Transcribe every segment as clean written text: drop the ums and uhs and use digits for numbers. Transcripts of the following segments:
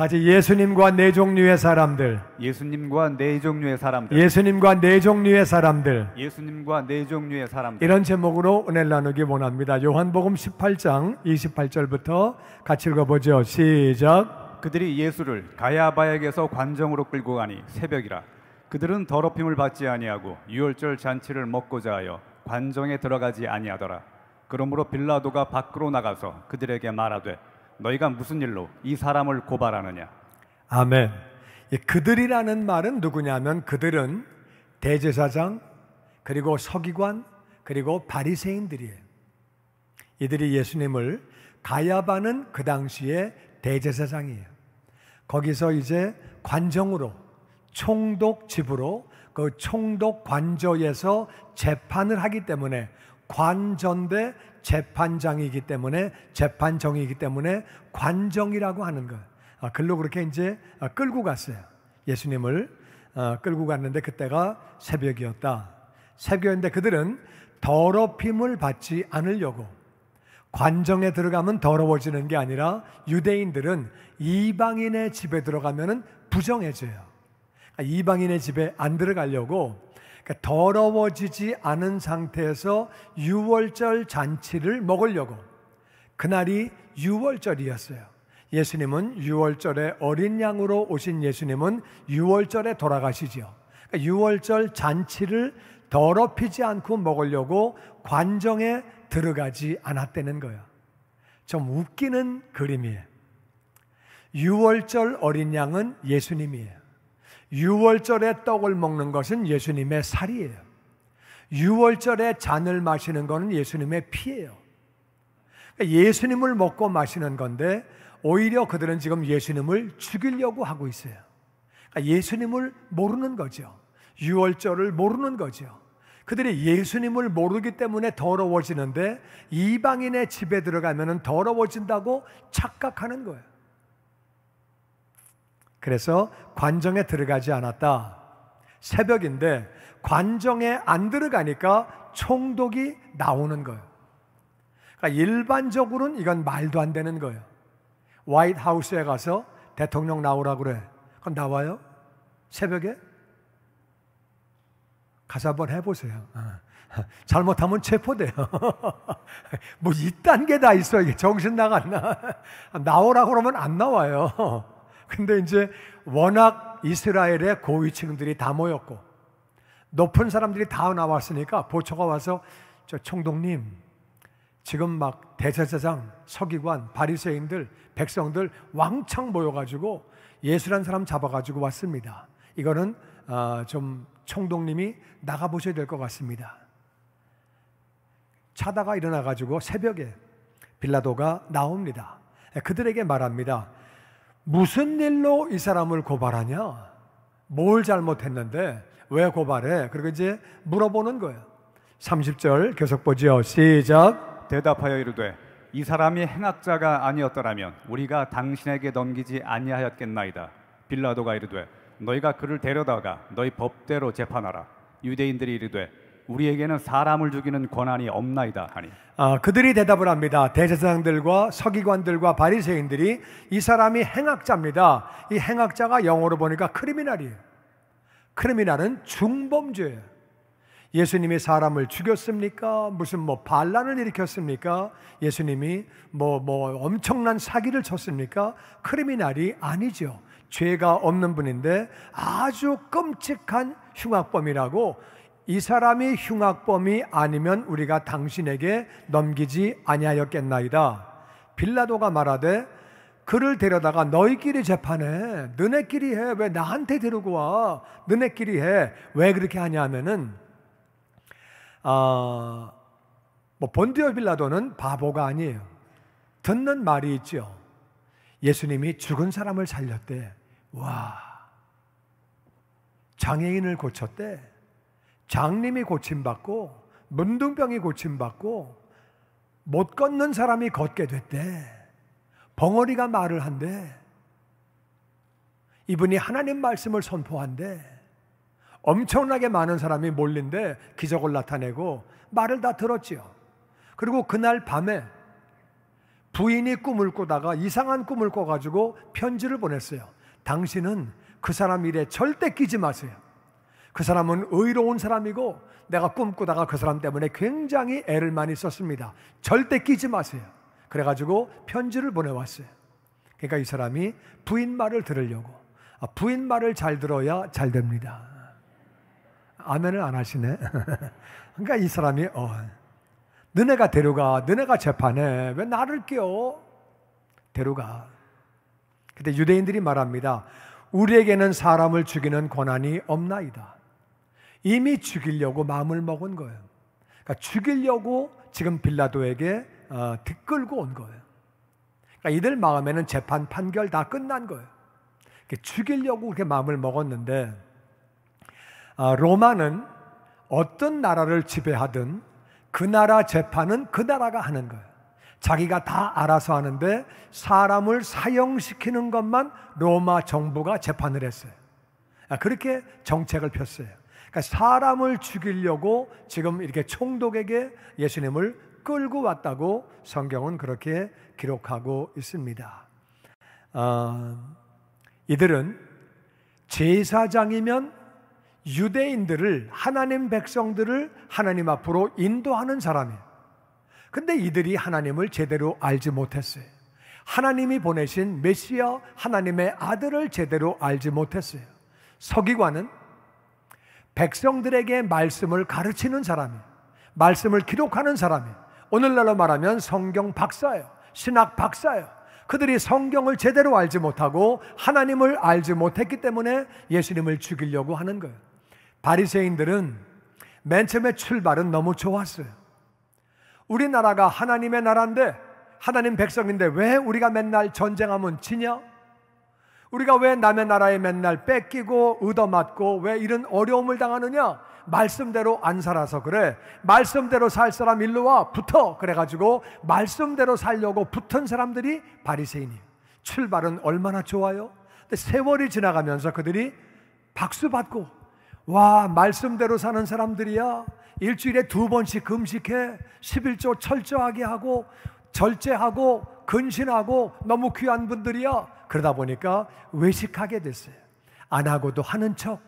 다시 예수님과 네 종류의 사람들, 예수님과 네 종류의 사람들, 예수님과 네 종류의 사람들, 예수님과 네 종류의 사람들. 이런 제목으로 은혜를 나누기 원합니다. 요한복음 18장 28절부터 같이 읽어보죠. 시작. 그들이 예수를 가야바에게서 관정으로 끌고 가니 새벽이라. 그들은 더럽힘을 받지 아니하고 유월절 잔치를 먹고자 하여 관정에 들어가지 아니하더라. 그러므로 빌라도가 밖으로 나가서 그들에게 말하되 너희가 무슨 일로 이 사람을 고발하느냐. 아멘. 이 그들이라는 말은 누구냐면 그들은 대제사장 그리고 서기관 그리고 바리새인들이에요. 이들이 예수님을, 가야바는 그 당시에 대제사장이에요. 거기서 이제 관정으로, 총독집으로, 그 총독 관저에서 재판을 하기 때문에, 관전대 재판장이기 때문에, 재판정이기 때문에 관정이라고 하는 거예요. 글로 그렇게 이제 끌고 갔어요. 예수님을 끌고 갔는데 그때가 새벽이었다. 새벽인데 그들은 더럽힘을 받지 않으려고, 관정에 들어가면 더러워지는 게 아니라 유대인들은 이방인의 집에 들어가면 부정해져요. 이방인의 집에 안 들어가려고 더러워지지 않은 상태에서 유월절 잔치를 먹으려고. 그날이 유월절이었어요. 예수님은 유월절에 어린 양으로 오신 예수님은 유월절에 돌아가시죠. 유월절 잔치를 더럽히지 않고 먹으려고 관정에 들어가지 않았다는 거예요. 좀 웃기는 그림이에요. 유월절 어린 양은 예수님이에요. 유월절에 떡을 먹는 것은 예수님의 살이에요. 유월절에 잔을 마시는 것은 예수님의 피예요. 예수님을 먹고 마시는 건데 오히려 그들은 지금 예수님을 죽이려고 하고 있어요. 예수님을 모르는 거죠. 유월절을 모르는 거죠. 그들이 예수님을 모르기 때문에 더러워지는데 이방인의 집에 들어가면 더러워진다고 착각하는 거예요. 그래서 관정에 들어가지 않았다. 새벽인데 관정에 안 들어가니까 총독이 나오는 거예요. 그러니까 일반적으로는 이건 말도 안 되는 거예요. 화이트하우스에 가서 대통령 나오라고 그래. 그럼 나와요? 새벽에? 가서 한번 해보세요. 잘못하면 체포돼요. 뭐 이딴 게 다 있어. 이게 정신 나갔나? 나오라고 그러면 안 나와요. 근데 이제 워낙 이스라엘의 고위층들이 다 모였고 높은 사람들이 다 나왔으니까 보초가 와서 저 총독님, 지금 막 대제사장, 서기관, 바리새인들, 백성들 왕창 모여가지고 예수란 사람 잡아가지고 왔습니다. 이거는 좀 총독님이 나가보셔야 될 것 같습니다. 자다가 일어나가지고 새벽에 빌라도가 나옵니다. 그들에게 말합니다. 무슨 일로 이 사람을 고발하냐? 뭘 잘못했는데 왜 고발해? 그리고 이제 물어보는 거예요. 30절 계속 보죠. 시작. 대답하여 이르되 이 사람이 행악자가 아니었더라면 우리가 당신에게 넘기지 아니하였겠나이다. 빌라도가 이르되 너희가 그를 데려다가 너희 법대로 재판하라. 유대인들이 이르되 우리에게는 사람을 죽이는 권한이 없나이다 하니. 그들이 대답을 합니다. 대제사장들과 서기관들과 바리새인들이 이 사람이 행악자입니다. 이 행악자가 영어로 보니까 크리미널이에요. 크리미널은 중범죄예요. 예수님이 사람을 죽였습니까? 무슨 반란을 일으켰습니까? 예수님이 엄청난 사기를 쳤습니까? 크리미널이 아니죠. 죄가 없는 분인데 아주 끔찍한 흉악범이라고, 이 사람이 흉악범이 아니면 우리가 당신에게 넘기지 아니하였겠나이다. 빌라도가 말하되 그를 데려다가 너희끼리 재판해. 너네끼리 해. 왜 나한테 데리고 와? 너네끼리 해. 왜 그렇게 하냐면은 본디오 빌라도는 바보가 아니에요. 듣는 말이 있죠. 예수님이 죽은 사람을 살렸대. 와, 장애인을 고쳤대. 장님이 고침받고 문둥병이 고침받고 못 걷는 사람이 걷게 됐대. 벙어리가 말을 한대. 이분이 하나님 말씀을 선포한대. 엄청나게 많은 사람이 몰린데 기적을 나타내고 말을 다 들었지요. 그리고 그날 밤에 부인이 꿈을 꾸다가 이상한 꿈을 꿔가지고 편지를 보냈어요. 당신은 그 사람 일에 절대 끼지 마세요. 그 사람은 의로운 사람이고 내가 꿈꾸다가 그 사람 때문에 굉장히 애를 많이 썼습니다. 절대 끼지 마세요. 그래가지고 편지를 보내왔어요. 그러니까 이 사람이 부인 말을 들으려고, 부인 말을 잘 들어야 잘 됩니다. 아멘을 안 하시네. 그러니까 이 사람이 너네가 데려가, 너네가 재판해, 왜 나를 껴? 데려가. 그때 유대인들이 말합니다. 우리에게는 사람을 죽이는 권한이 없나이다. 이미 죽이려고 마음을 먹은 거예요. 그러니까 죽이려고 지금 빌라도에게 뒷끌고 온 거예요. 그러니까 이들 마음에는 재판 판결 다 끝난 거예요. 죽이려고 그렇게 마음을 먹었는데, 로마는 어떤 나라를 지배하든 그 나라 재판은 그 나라가 하는 거예요. 자기가 다 알아서 하는데 사람을 사형시키는 것만 로마 정부가 재판을 했어요. 그렇게 정책을 폈어요. 그러니까 사람을 죽이려고 지금 이렇게 총독에게 예수님을 끌고 왔다고 성경은 그렇게 기록하고 있습니다. 이들은 제사장이면 유대인들을, 하나님 백성들을 하나님 앞으로 인도하는 사람이에요. 근데 이들이 하나님을 제대로 알지 못했어요. 하나님이 보내신 메시아 하나님의 아들을 제대로 알지 못했어요. 서기관은 백성들에게 말씀을 가르치는 사람이에요. 말씀을 기록하는 사람이에요. 오늘날로 말하면 성경 박사예요. 신학 박사예요. 그들이 성경을 제대로 알지 못하고 하나님을 알지 못했기 때문에 예수님을 죽이려고 하는 거예요. 바리새인들은 맨 처음에 출발은 너무 좋았어요. 우리나라가 하나님의 나라인데, 하나님 백성인데 왜 우리가 맨날 전쟁하면 지냐? 우리가 왜 남의 나라에 맨날 뺏기고 얻어맞고 왜 이런 어려움을 당하느냐? 말씀대로 안 살아서 그래. 말씀대로 살 사람 일로 와, 붙어. 그래가지고 말씀대로 살려고 붙은 사람들이 바리새인이에요. 출발은 얼마나 좋아요? 근데 세월이 지나가면서 그들이 박수 받고, 와, 말씀대로 사는 사람들이야. 일주일에 2번씩 금식해, 11조 철저하게 하고 절제하고 근신하고 너무 귀한 분들이야. 그러다 보니까 외식하게 됐어요. 안 하고도 하는 척,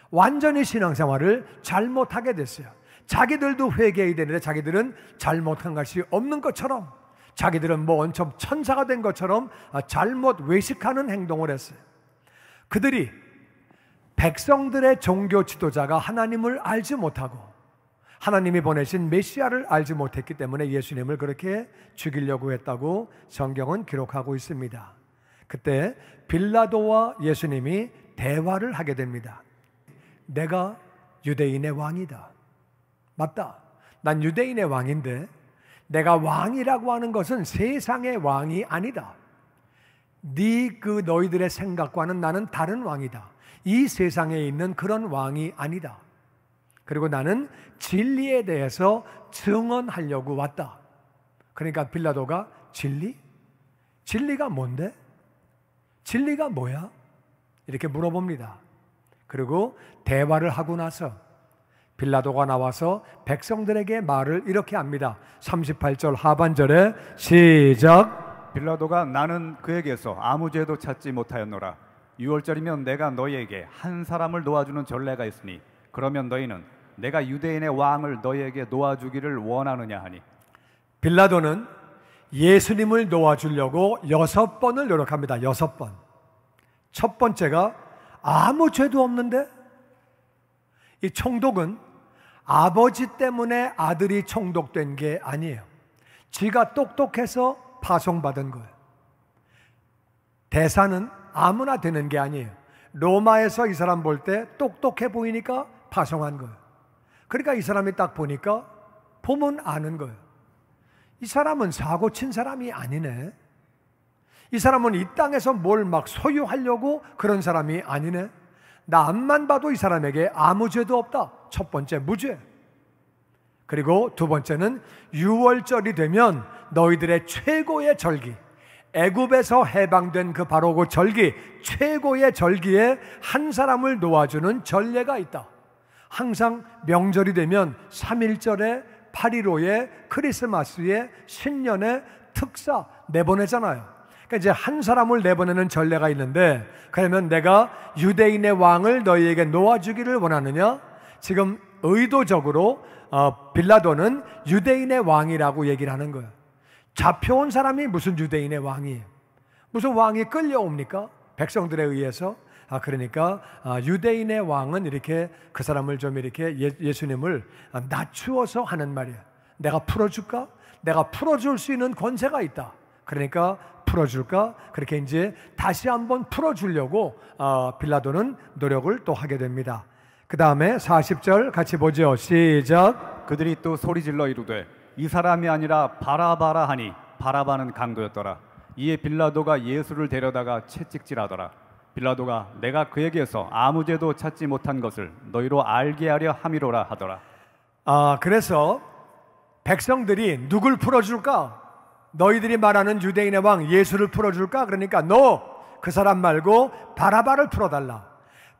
완전히 신앙생활을 잘못하게 됐어요. 자기들도 회개해야 되는데 자기들은 잘못한 것이 없는 것처럼, 자기들은 뭐 엄청 천사가 된 것처럼 잘못 외식하는 행동을 했어요. 그들이 백성들의 종교 지도자가 하나님을 알지 못하고 하나님이 보내신 메시아를 알지 못했기 때문에 예수님을 그렇게 죽이려고 했다고 성경은 기록하고 있습니다. 그때 빌라도와 예수님이 대화를 하게 됩니다. 내가 유대인의 왕이다. 맞다. 난 유대인의 왕인데 내가 왕이라고 하는 것은 세상의 왕이 아니다. 너희들의 생각과는 나는 다른 왕이다. 이 세상에 있는 그런 왕이 아니다. 그리고 나는 진리에 대해서 증언하려고 왔다. 그러니까 빌라도가 진리? 진리가 뭔데? 진리가 뭐야? 이렇게 물어봅니다. 그리고 대화를 하고 나서 빌라도가 나와서 백성들에게 말을 이렇게 합니다. 38절 하반절에 시작. 빌라도가 나는 그에게서 아무 죄도 찾지 못하였노라. 6월절이면 내가 너희에게 한 사람을 놓아주는 전례가 있으니 그러면 너희는 내가 유대인의 왕을 너희에게 놓아주기를 원하느냐 하니. 빌라도는 예수님을 놓아주려고 6번을 노력합니다. 6번. 첫 번째가 아무 죄도 없는데? 이 총독은 아버지 때문에 아들이 총독된 게 아니에요. 지가 똑똑해서 파송받은 거예요. 대사는 아무나 되는 게 아니에요. 로마에서 이 사람 볼 때 똑똑해 보이니까 파송한 거예요. 그러니까 이 사람이 딱 보니까 보면 아는 거예요. 이 사람은 사고 친 사람이 아니네. 이 사람은 이 땅에서 뭘 막 소유하려고 그런 사람이 아니네. 나 앞만 봐도 이 사람에게 아무 죄도 없다. 첫 번째 무죄. 그리고 두 번째는 6월절이 되면 너희들의 최고의 절기, 애굽에서 해방된 그 바로 그 절기, 최고의 절기에 한 사람을 놓아주는 전례가 있다. 항상 명절이 되면 3.1절에 8.15에 크리스마스에 신년에 특사 내보내잖아요. 그러니까 이제 한 사람을 내보내는 전례가 있는데, 그러면 내가 유대인의 왕을 너희에게 놓아주기를 원하느냐? 지금 의도적으로 빌라도는 유대인의 왕이라고 얘기를 하는 거예요. 잡혀온 사람이 무슨 유대인의 왕이에요? 무슨 왕이 끌려옵니까? 백성들에 의해서. 그러니까 유대인의 왕은 이렇게 그 사람을 좀 이렇게 예수님을 낮추어서 하는 말이에요. 내가 풀어줄까? 내가 풀어줄 수 있는 권세가 있다. 그러니까 풀어줄까? 그렇게 이제 다시 한번 풀어주려고 빌라도는 노력을 또 하게 됩니다. 그 다음에 40절 같이 보죠. 시작. 그들이 또 소리질러 이르되 이 사람이 아니라 바라바라 하니 바라바는 강도였더라. 이에 빌라도가 예수를 데려다가 채찍질하더라. 빌라도가 내가 그에게서 아무 죄도 찾지 못한 것을 너희로 알게 하려 함이로라 하더라. 그래서 백성들이 누굴 풀어줄까? 너희들이 말하는 유대인의 왕 예수를 풀어줄까? 그러니까 너 그 사람 말고 바라바를 풀어달라.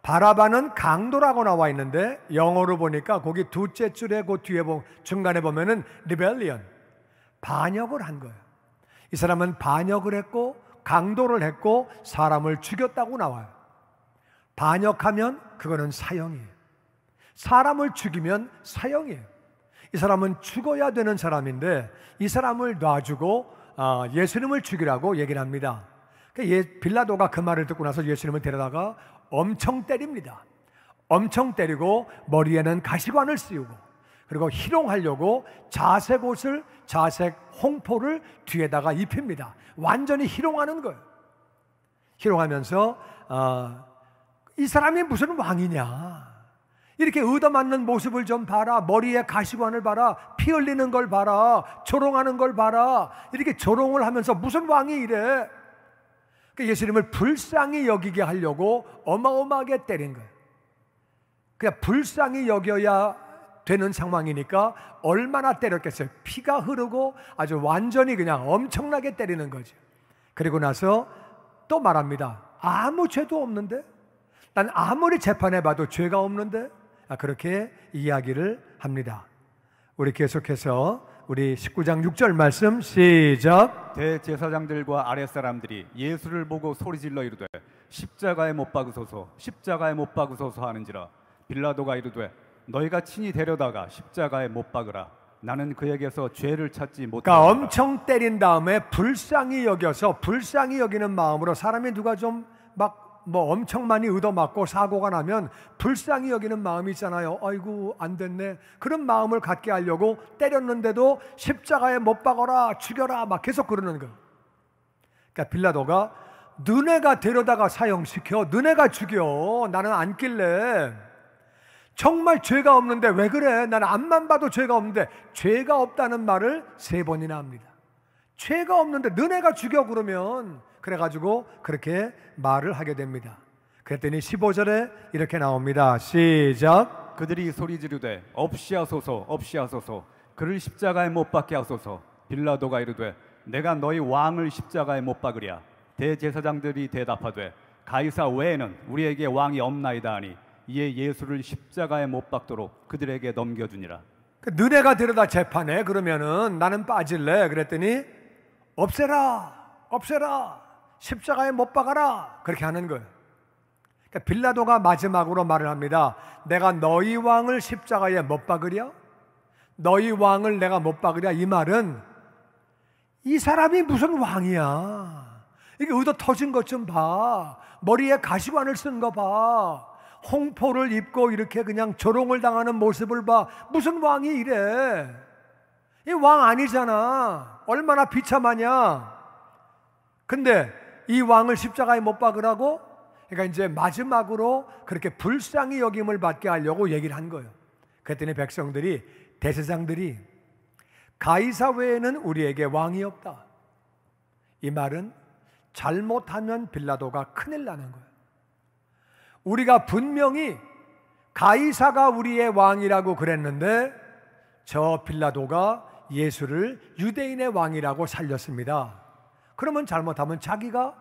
바라바는 강도라고 나와 있는데 영어로 보니까 거기 두째 줄에 그 뒤에 중간에 보면은 rebellion, 반역을 한 거예요. 이 사람은 반역을 했고 강도를 했고 사람을 죽였다고 나와요. 반역하면 그거는 사형이에요. 사람을 죽이면 사형이에요. 이 사람은 죽어야 되는 사람인데 이 사람을 놔주고 예수님을 죽이라고 얘기를 합니다. 빌라도가 그 말을 듣고 나서 예수님을 데려다가 엄청 때립니다. 엄청 때리고 머리에는 가시관을 씌우고 그리고 희롱하려고 자색 홍포를 뒤에다가 입힙니다. 완전히 희롱하는 거예요. 희롱하면서 이 사람이 무슨 왕이냐, 이렇게 얻어맞는 모습을 좀 봐라, 머리에 가시관을 봐라, 피 흘리는 걸 봐라, 조롱하는 걸 봐라, 이렇게 조롱을 하면서 무슨 왕이 이래. 예수님을 불쌍히 여기게 하려고 어마어마하게 때린 거예요. 그냥 불쌍히 여겨야 되는 상황이니까 얼마나 때렸겠어요. 피가 흐르고 아주 완전히 그냥 엄청나게 때리는 거죠. 그리고 나서 또 말합니다. 아무 죄도 없는데? 난 아무리 재판해봐도 죄가 없는데? 그렇게 이야기를 합니다. 우리 계속해서 우리 19장 6절 말씀 시작. 대제사장들과 아랫사람들이 예수를 보고 소리질러 이르되 십자가에 못 박으소서 십자가에 못 박으소서 하는지라. 빌라도가 이르되 너희가 친히 데려다가 십자가에 못 박으라. 나는 그에게서 죄를 찾지 못하노라. 그러니까 엄청 때린 다음에 불쌍히 여겨서, 불쌍히 여기는 마음으로, 사람이 누가 좀 막 엄청 많이 얻어맞고 사고가 나면 불쌍히 여기는 마음이 있잖아요. 아이고 안 됐네, 그런 마음을 갖게 하려고 때렸는데도 십자가에 못 박아라, 죽여라 막 계속 그러는 거예요. 그러니까 빌라도가 너네가 데려다가 사형시켜, 너네가 죽여, 나는 안 낄래. 정말 죄가 없는데 왜 그래? 나는 앞만 봐도 죄가 없는데. 죄가 없다는 말을 3번이나 합니다. 죄가 없는데 너네가 죽여 그러면. 그래가지고 그렇게 말을 하게 됩니다. 그랬더니 15절에 이렇게 나옵니다. 시작. 그들이 소리 지르되 없이 하소서 없이 하소서 그를 십자가에 못 박게 하소서. 빌라도가 이르되 내가 너희 왕을 십자가에 못 박으랴. 대제사장들이 대답하되 가이사 외에는 우리에게 왕이 없나이다 하니 이에 예수를 십자가에 못 박도록 그들에게 넘겨주니라. 너네가 데려다 재판해 그러면은 나는 빠질래. 그랬더니 없애라, 십자가에 못 박아라, 그렇게 하는 거예요. 그러니까 빌라도가 마지막으로 말을 합니다. 내가 너희 왕을 십자가에 못 박으랴? 너희 왕을 내가 못 박으랴? 이 말은 이 사람이 무슨 왕이야, 이게 의도 터진 것 좀 봐, 머리에 가시관을 쓴 거 봐, 홍포를 입고 이렇게 그냥 조롱을 당하는 모습을 봐. 무슨 왕이 이래? 이 왕 아니잖아. 얼마나 비참하냐. 근데 이 왕을 십자가에 못 박으라고? 그러니까 이제 마지막으로 그렇게 불쌍히 여김을 받게 하려고 얘기를 한 거예요. 그랬더니 백성들이, 대제사장들이 가이사 외에는 우리에게 왕이 없다. 이 말은 잘못하면 빌라도가 큰일 나는 거예요. 우리가 분명히 가이사가 우리의 왕이라고 그랬는데 저 빌라도가 예수를 유대인의 왕이라고 살렸습니다. 그러면 잘못하면 자기가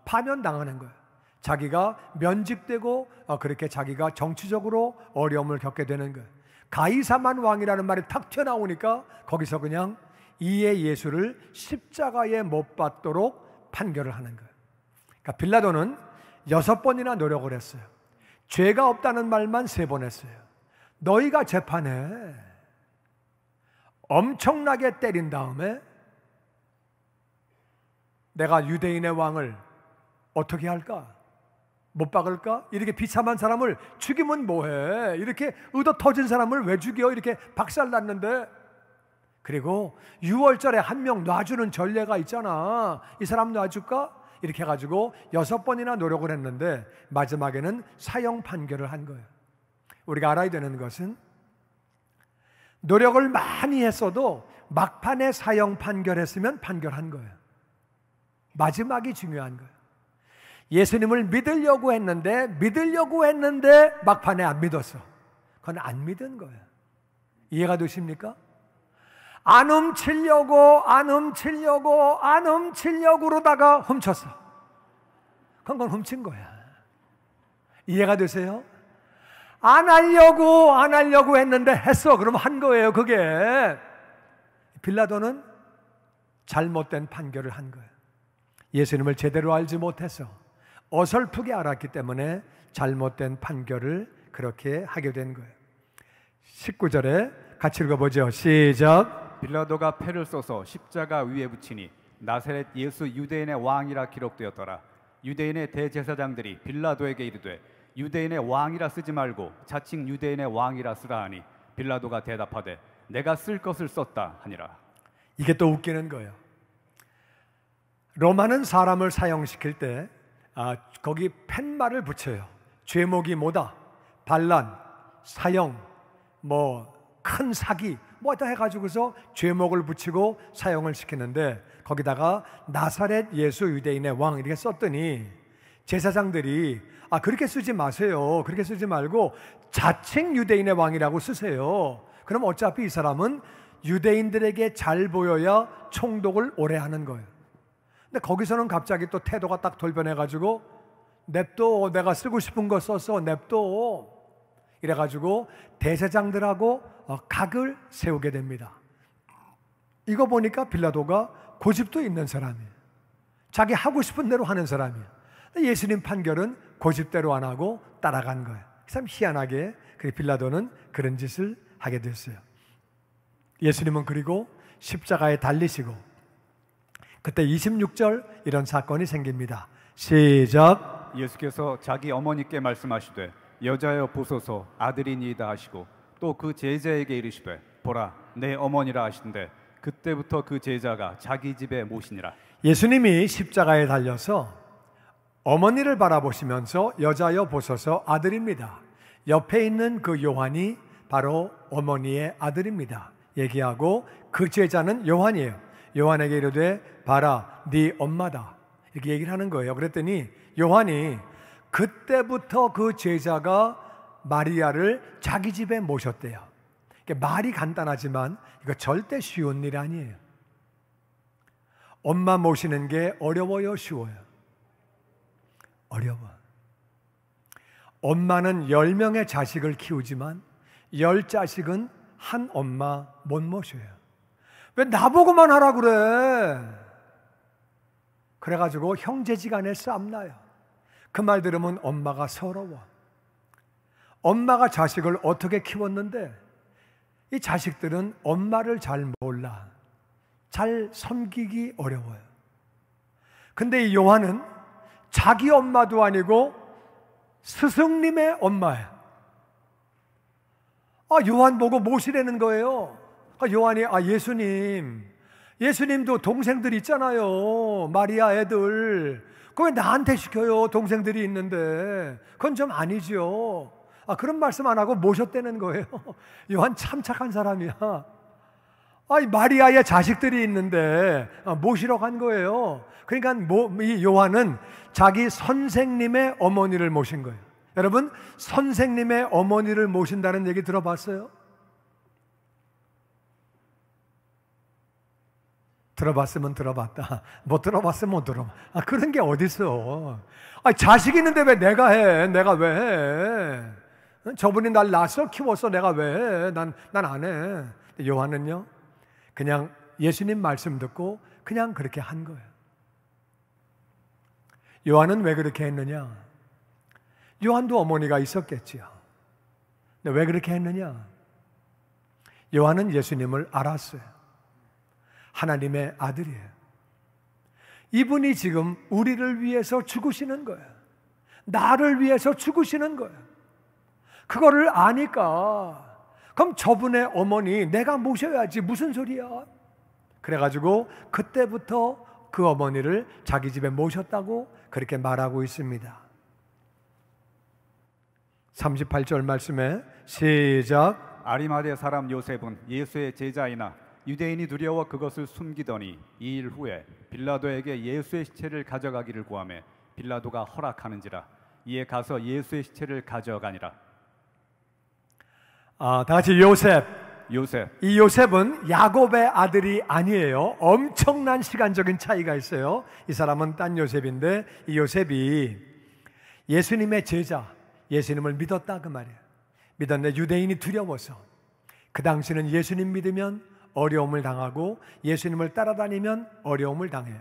파면당하는 거예요. 자기가 면직되고 그렇게 자기가 정치적으로 어려움을 겪게 되는 거예요. 가이사만 왕이라는 말이 탁 튀어나오니까 거기서 그냥 이에 예수를 십자가에 못 박도록 판결을 하는 거예요. 그러니까 빌라도는 6번이나 노력을 했어요. 죄가 없다는 말만 3번 했어요. 너희가 재판해. 엄청나게 때린 다음에 내가 유대인의 왕을 어떻게 할까? 못 박을까? 이렇게 비참한 사람을 죽이면 뭐해? 이렇게 의도 터진 사람을 왜 죽여? 이렇게 박살났는데, 그리고 6월절에 한 명 놔주는 전례가 있잖아. 이 사람 놔줄까? 이렇게 해가지고 6번이나 노력을 했는데 마지막에는 사형 판결을 한 거예요. 우리가 알아야 되는 것은 노력을 많이 했어도 막판에 사형 판결했으면 판결한 거예요. 마지막이 중요한 거예요. 예수님을 믿으려고 했는데 막판에 안 믿었어. 그건 안 믿은 거예요. 이해가 되십니까? 안 훔치려고 그러다가 훔쳤어. 그건 훔친 거야. 이해가 되세요? 안 하려고 했는데 했어. 그럼 한 거예요. 그게 빌라도는 잘못된 판결을 한 거예요. 예수님을 제대로 알지 못해서 어설프게 알았기 때문에 잘못된 판결을 그렇게 하게 된 거예요. 19절에 같이 읽어보죠. 시작. 빌라도가 패를 써서 십자가 위에 붙이니 나사렛 예수 유대인의 왕이라 기록되었더라. 유대인의 대제사장들이 빌라도에게 이르되 유대인의 왕이라 쓰지 말고 자칭 유대인의 왕이라 쓰라 하니 빌라도가 대답하되 내가 쓸 것을 썼다 하니라. 이게 또 웃기는 거예요. 로마는 사람을 사형시킬 때 거기 팻말을 붙여요. 죄목이 뭐다? 반란, 사형, 큰 사기 다 해가지고서 죄목을 붙이고 사형을 시키는데 거기다가 나사렛 예수 유대인의 왕 이렇게 썼더니 제사장들이 그렇게 쓰지 마세요. 그렇게 쓰지 말고 자칭 유대인의 왕이라고 쓰세요. 그럼 어차피 이 사람은 유대인들에게 잘 보여야 총독을 오래 하는 거예요. 근데 거기서는 갑자기 또 태도가 딱 돌변해가지고 냅둬, 내가 쓰고 싶은 거 썼어, 냅둬 이래가지고 대제사장들하고 각을 세우게 됩니다. 이거 보니까 빌라도가 고집도 있는 사람이에요. 자기 하고 싶은 대로 하는 사람이에요. 예수님 판결은 고집대로 안 하고 따라간 거예요. 참 희한하게 빌라도는 그런 짓을 하게 됐어요. 예수님은 그리고 십자가에 달리시고 그때 26절 이런 사건이 생깁니다. 시작. 예수께서 자기 어머니께 말씀하시되 여자여 보소서 아들이니이다 하시고 또 그 제자에게 이르시되 보라 내 어머니라 하신대 그때부터 그 제자가 자기 집에 모시니라. 예수님이 십자가에 달려서 어머니를 바라보시면서 여자여 보소서 아들입니다. 옆에 있는 그 요한이 바로 어머니의 아들입니다. 얘기하고 그 제자는 요한이에요. 요한에게 이르되 봐라 네 엄마다 이렇게 얘기를 하는 거예요. 그랬더니 요한이 그때부터 그 제자가 마리아를 자기 집에 모셨대요. 말이 간단하지만 이거 절대 쉬운 일 아니에요. 엄마 모시는 게 어려워요, 쉬워요? 어려워. 엄마는 10명의 자식을 키우지만 10자식은 한 엄마 못 모셔요. 왜 나보고만 하라 그래? 그래가지고 형제지간에 싸움나요. 그 말 들으면 엄마가 서러워. 엄마가 자식을 어떻게 키웠는데 이 자식들은 엄마를 잘 몰라. 잘 섬기기 어려워요. 근데 이 요한은 자기 엄마도 아니고 스승님의 엄마예요. 요한 보고 모시라는 거예요. 요한이 예수님도 동생들 있잖아요. 마리아 애들. 그거 왜 나한테 시켜요? 동생들이 있는데. 그건 좀 아니죠. 그런 말씀 안 하고 모셨다는 거예요. 요한 참 착한 사람이야. 마리아의 자식들이 있는데 모시러 간 거예요. 그러니까 이 요한은 자기 선생님의 어머니를 모신 거예요. 여러분, 선생님의 어머니를 모신다는 얘기 들어봤어요? 들어봤으면 들어봤다. 못 들어봤으면 못 들어봐. 그런 게 어딨어. 자식 있는데 왜 내가 해? 내가 왜 해? 저분이 날 낳았어? 키웠어? 내가 왜 해? 난 안 해. 요한은요, 그냥 예수님 말씀 듣고 그냥 그렇게 한 거예요. 요한은 왜 그렇게 했느냐? 요한도 어머니가 있었겠지요. 근데 왜 그렇게 했느냐? 요한은 예수님을 알았어요. 하나님의 아들이에요. 이분이 지금 우리를 위해서 죽으시는 거예요. 나를 위해서 죽으시는 거예요. 그거를 아니까 그럼 저분의 어머니 내가 모셔야지 무슨 소리야? 그래가지고 그때부터 그 어머니를 자기 집에 모셨다고 그렇게 말하고 있습니다. 38절 말씀에 시작. 아리마대 사람 요셉은 예수의 제자이나 유대인이 두려워 그것을 숨기더니 2일 후에 빌라도에게 예수의 시체를 가져가기를 구하며 빌라도가 허락하는지라. 이에 가서 예수의 시체를 가져가니라. 다 같이 요셉. 이 요셉은 야곱의 아들이 아니에요. 엄청난 시간적인 차이가 있어요. 이 사람은 딴 요셉인데 이 요셉이 예수님의 제자, 예수님을 믿었다 그 말이에요. 믿었는데 유대인이 두려워서 그 당시는 예수님 믿으면 어려움을 당하고 예수님을 따라다니면 어려움을 당해요.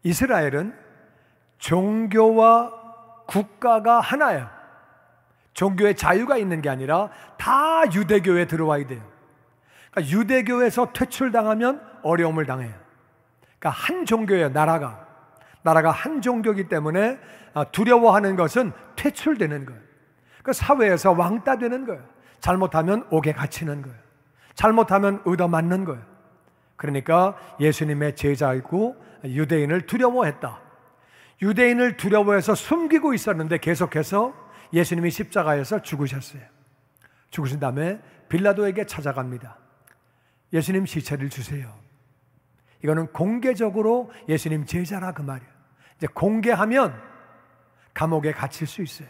이스라엘은 종교와 국가가 하나예요. 종교의 자유가 있는 게 아니라 다 유대교에 들어와야 돼요. 그러니까 유대교에서 퇴출당하면 어려움을 당해요. 그러니까 한 종교예요. 나라가 한 종교이기 때문에 두려워하는 것은 퇴출되는 거예요. 그 사회에서 왕따 되는 거예요. 잘못하면 옥에 갇히는 거예요. 잘못하면 얻어맞는 거예요. 그러니까 예수님의 제자이고 유대인을 두려워했다. 유대인을 두려워해서 숨기고 있었는데 계속해서 예수님이 십자가에서 죽으셨어요. 죽으신 다음에 빌라도에게 찾아갑니다. 예수님 시체를 주세요. 이거는 공개적으로 예수님 제자라 그 말이에요. 이제 공개하면 감옥에 갇힐 수 있어요.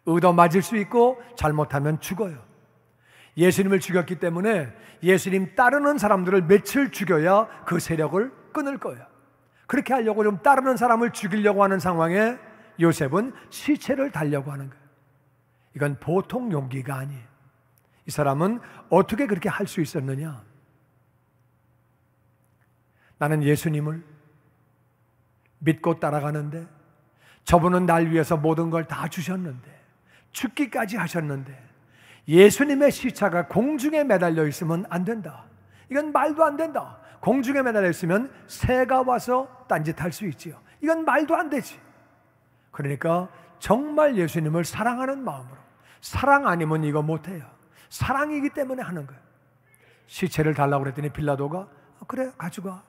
얻어맞을 수 있고 잘못하면 죽어요. 예수님을 죽였기 때문에 예수님 따르는 사람들을 며칠 죽여야 그 세력을 끊을 거예요. 그렇게 하려고 좀 따르는 사람을 죽이려고 하는 상황에 요셉은 시체를 달려고 하는 거예요. 이건 보통 용기가 아니에요. 이 사람은 어떻게 그렇게 할 수 있었느냐? 나는 예수님을 믿고 따라가는데 저분은 날 위해서 모든 걸 다 주셨는데 죽기까지 하셨는데 예수님의 시체가 공중에 매달려 있으면 안 된다. 이건 말도 안 된다. 공중에 매달려 있으면 새가 와서 딴짓할 수 있지요. 이건 말도 안 되지. 그러니까 정말 예수님을 사랑하는 마음으로, 사랑 아니면 이거 못해요. 사랑이기 때문에 하는 거예요. 시체를 달라고 그랬더니 빌라도가 그래 가져가.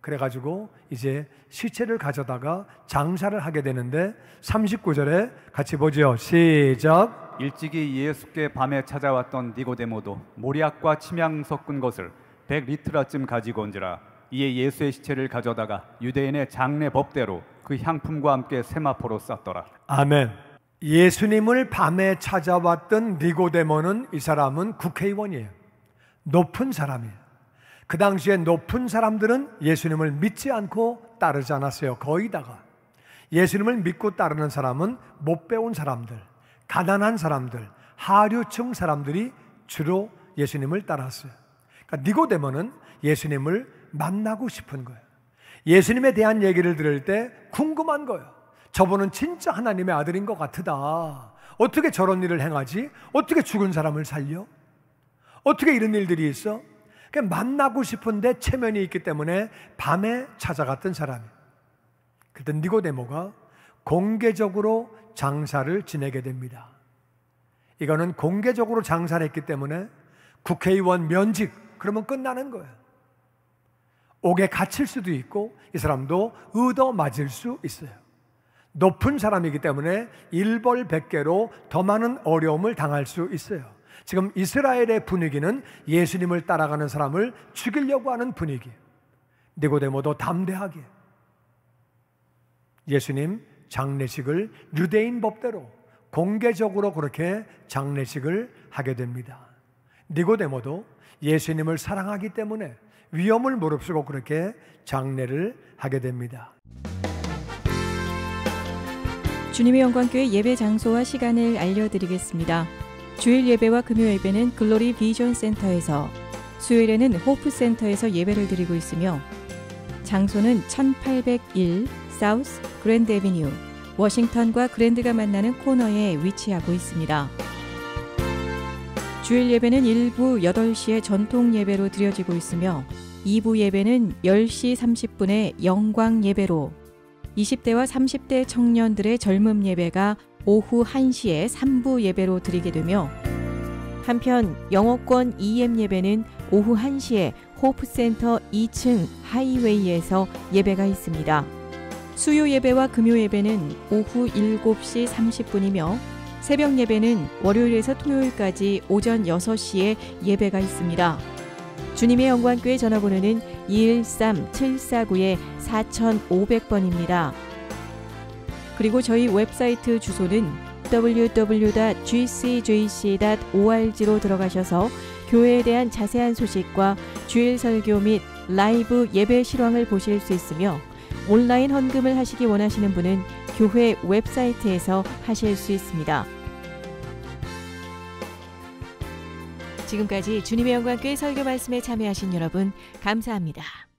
그래가지고 이제 시체를 가져다가 장사를 하게 되는데 39절에 같이 보죠. 시작. 일찍이 예수께 밤에 찾아왔던 니고데모도 모략과 침향 섞은 것을 100리트라쯤 가지고 온지라. 이에 예수의 시체를 가져다가 유대인의 장례 법대로 그 향품과 함께 세마포로 쌌더라. 아멘. 예수님을 밤에 찾아왔던 니고데모는 이 사람은 국회의원이에요. 높은 사람이에요. 그 당시에 높은 사람들은 예수님을 믿지 않고 따르지 않았어요. 거의 다가. 예수님을 믿고 따르는 사람은 못 배운 사람들, 가난한 사람들, 하류층 사람들이 주로 예수님을 따랐어요. 그러니까 니고데모는 예수님을 만나고 싶은 거예요. 예수님에 대한 얘기를 들을 때 궁금한 거예요. 저분은 진짜 하나님의 아들인 것 같으다. 어떻게 저런 일을 행하지? 어떻게 죽은 사람을 살려? 어떻게 이런 일들이 있어? 만나고 싶은데 체면이 있기 때문에 밤에 찾아갔던 사람이에요. 그때 니고데모가 공개적으로 장사를 지내게 됩니다. 이거는 공개적으로 장사를 했기 때문에 국회의원 면직, 그러면 끝나는 거예요. 옥에 갇힐 수도 있고 이 사람도 얻어맞을 수 있어요. 높은 사람이기 때문에 일벌백계로 더 많은 어려움을 당할 수 있어요. 지금 이스라엘의 분위기는 예수님을 따라가는 사람을 죽이려고 하는 분위기. 니고데모도 담대하게 예수님 장례식을 유대인 법대로 공개적으로 그렇게 장례식을 하게 됩니다. 니고데모도 예수님을 사랑하기 때문에 위험을 무릅쓰고 그렇게 장례를 하게 됩니다. 주님의 영광교회 예배 장소와 시간을 알려드리겠습니다. 주일 예배와 금요 예배는 글로리 비전 센터에서 수요일에는 호프센터에서 예배를 드리고 있으며 장소는 1801 사우스 그랜드 애비뉴 워싱턴과 그랜드가 만나는 코너에 위치하고 있습니다. 주일 예배는 1부 8시에 전통 예배로 드려지고 있으며 2부 예배는 10시 30분에 영광 예배로 20대와 30대 청년들의 젊음 예배가 오후 1시에 3부 예배로 드리게 되며 한편 영어권 EM 예배는 오후 1시에 호프센터 2층 하이웨이에서 예배가 있습니다. 수요 예배와 금요 예배는 오후 7시 30분이며 새벽 예배는 월요일에서 토요일까지 오전 6시에 예배가 있습니다. 주님의 영광교회 전화번호는 213-749-4500번입니다. 그리고 저희 웹사이트 주소는 www.gcjc.org로 들어가셔서 교회에 대한 자세한 소식과 주일 설교 및 라이브 예배 실황을 보실 수 있으며 온라인 헌금을 하시기 원하시는 분은 교회 웹사이트에서 하실 수 있습니다. 지금까지 주님의 영광교회 설교 말씀에 참여하신 여러분 감사합니다.